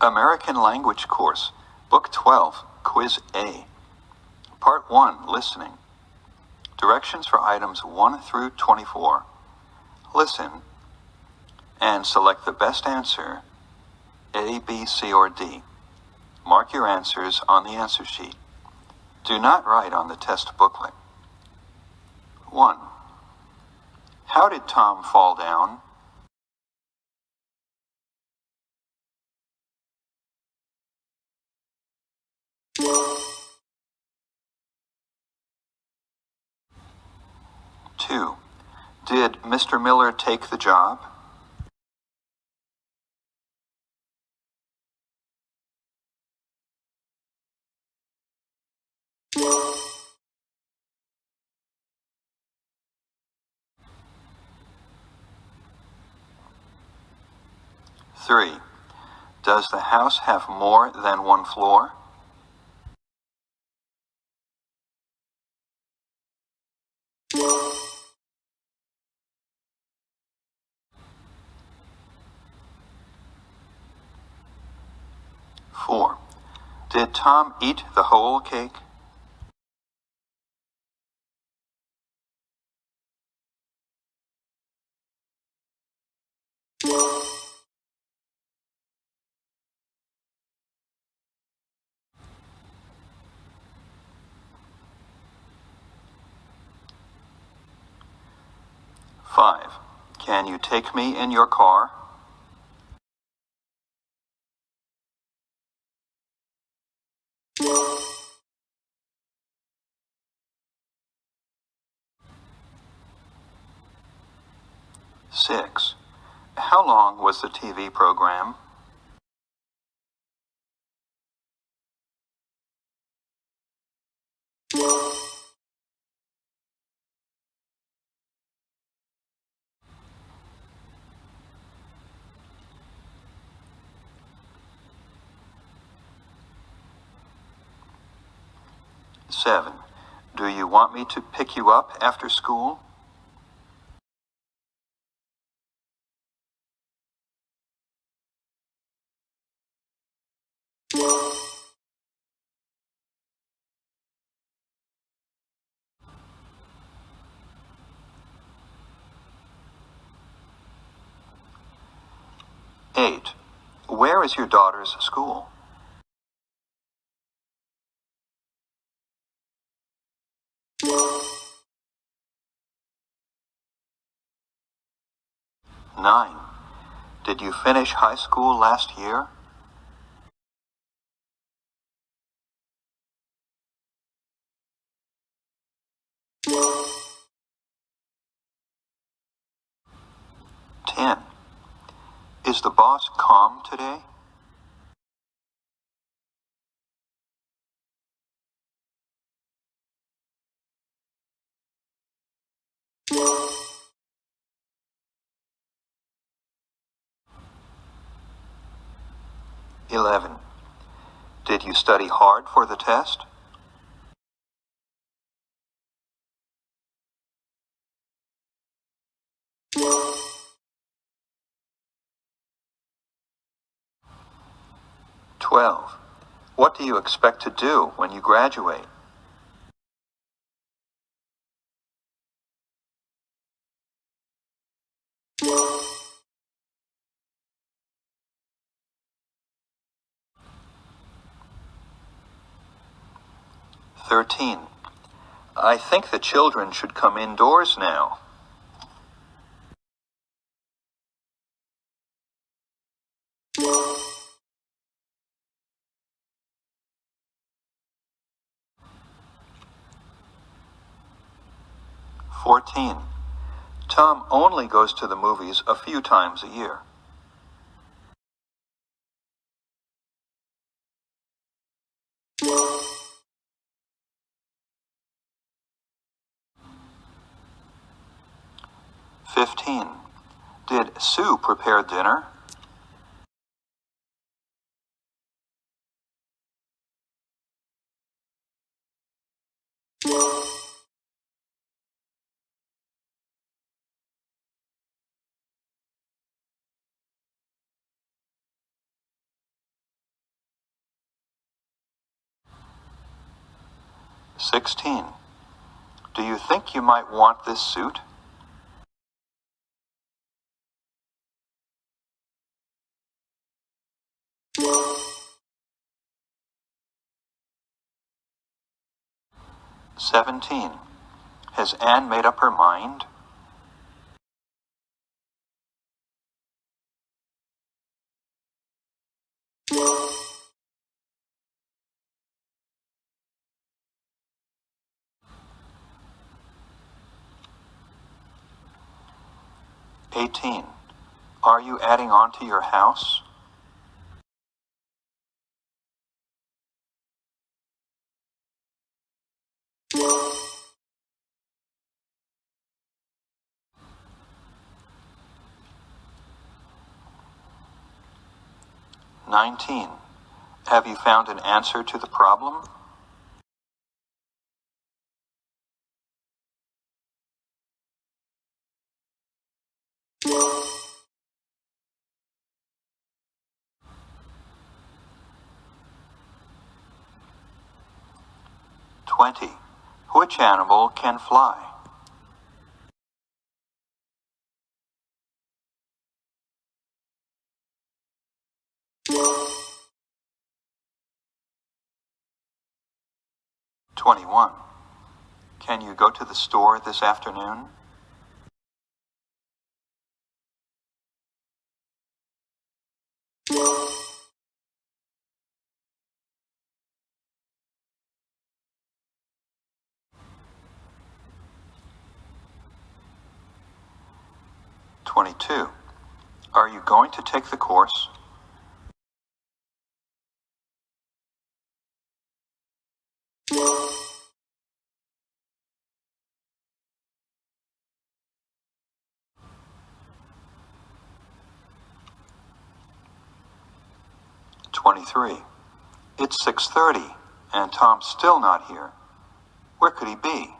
American Language Course, Book 12, Quiz A. Part 1, Listening. Directions for items 1 through 24. Listen and select the best answer, A, B, C, or D. Mark your answers on the answer sheet. Do not write on the test booklet. 1. How did Tom fall down? 2. Did Mr. Miller take the job? 3. Does the house have more than one floor? 4. Did Tom eat the whole cake? 5. Can you take me in your car? 6. How long was the TV program? 7. Do you want me to pick you up after school? 8. Where is your daughter's school? 9. Did you finish high school last year? 10. Is the boss calm today? 11. Did you study hard for the test? 12. What do you expect to do when you graduate? 13. I think the children should come indoors now. 14. Tom only goes to the movies a few times a year. 15. Did Sue prepare dinner? 16. Do you think you might want this suit? "17. Has Anne made up her mind?" "18. Are you adding on to your house?" "19. Have you found an answer to the problem?" "20. Which animal can fly?" "21. Can you go to the store this afternoon?" "22. Are you going to take the course?" "23. It's 6:30 and Tom's still not here. Where could he be?"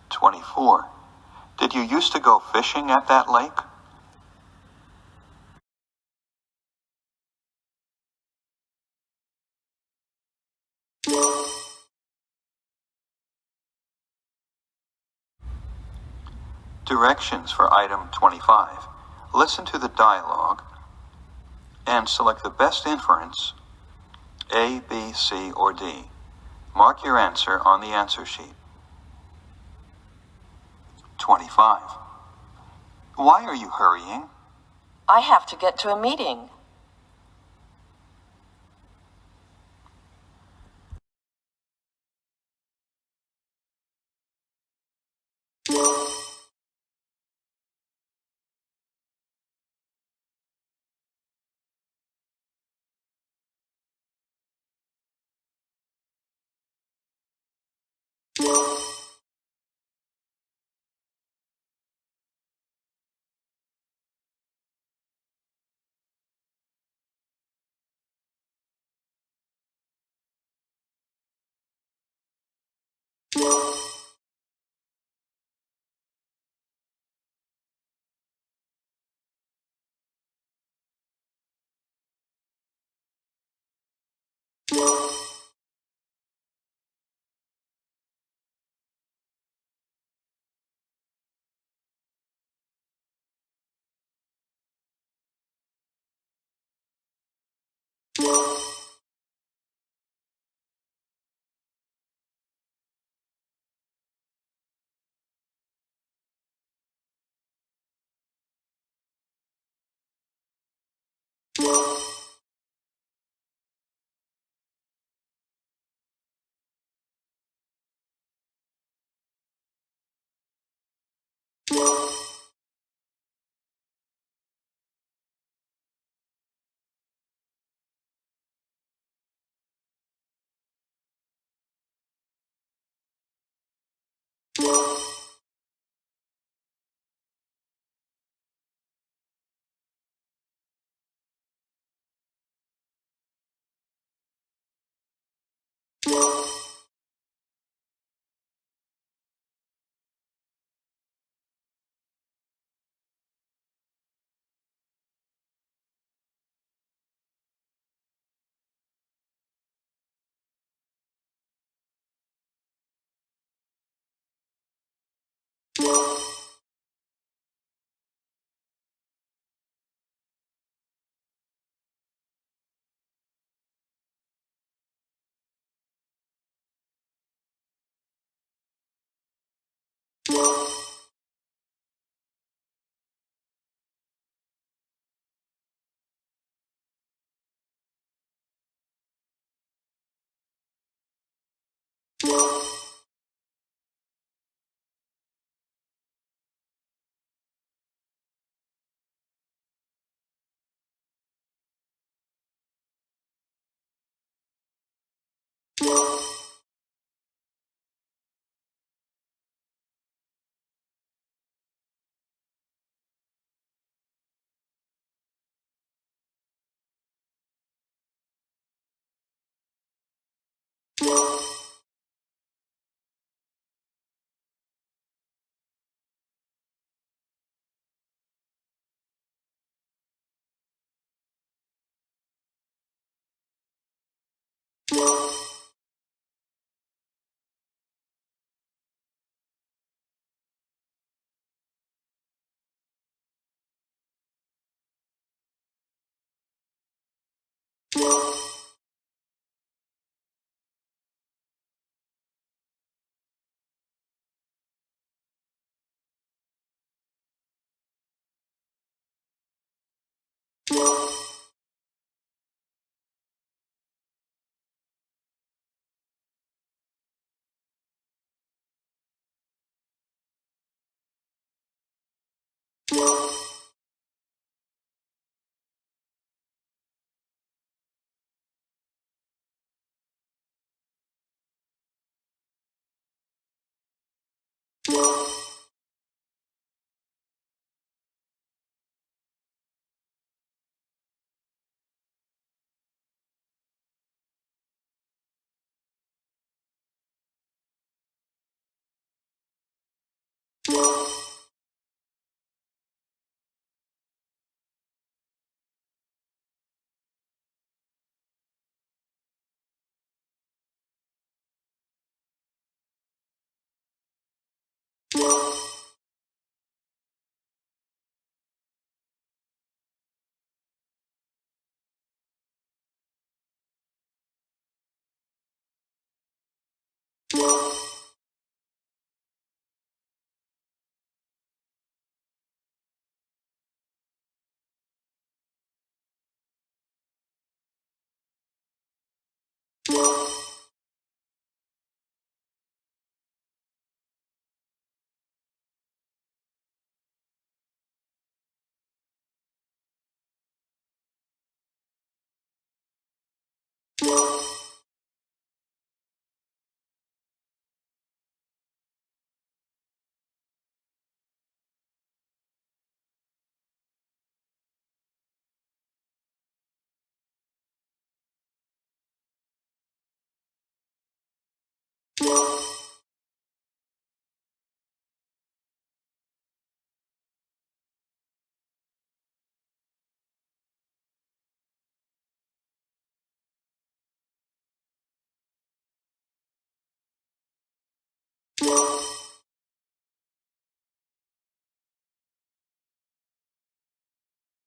"24. Did you used to go fishing at that lake?" Directions for item 25. Listen to the dialogue and select the best inference, A, B, C, or D. Mark your answer on the answer sheet. 25. Why are you hurrying? I have to get to a meeting. you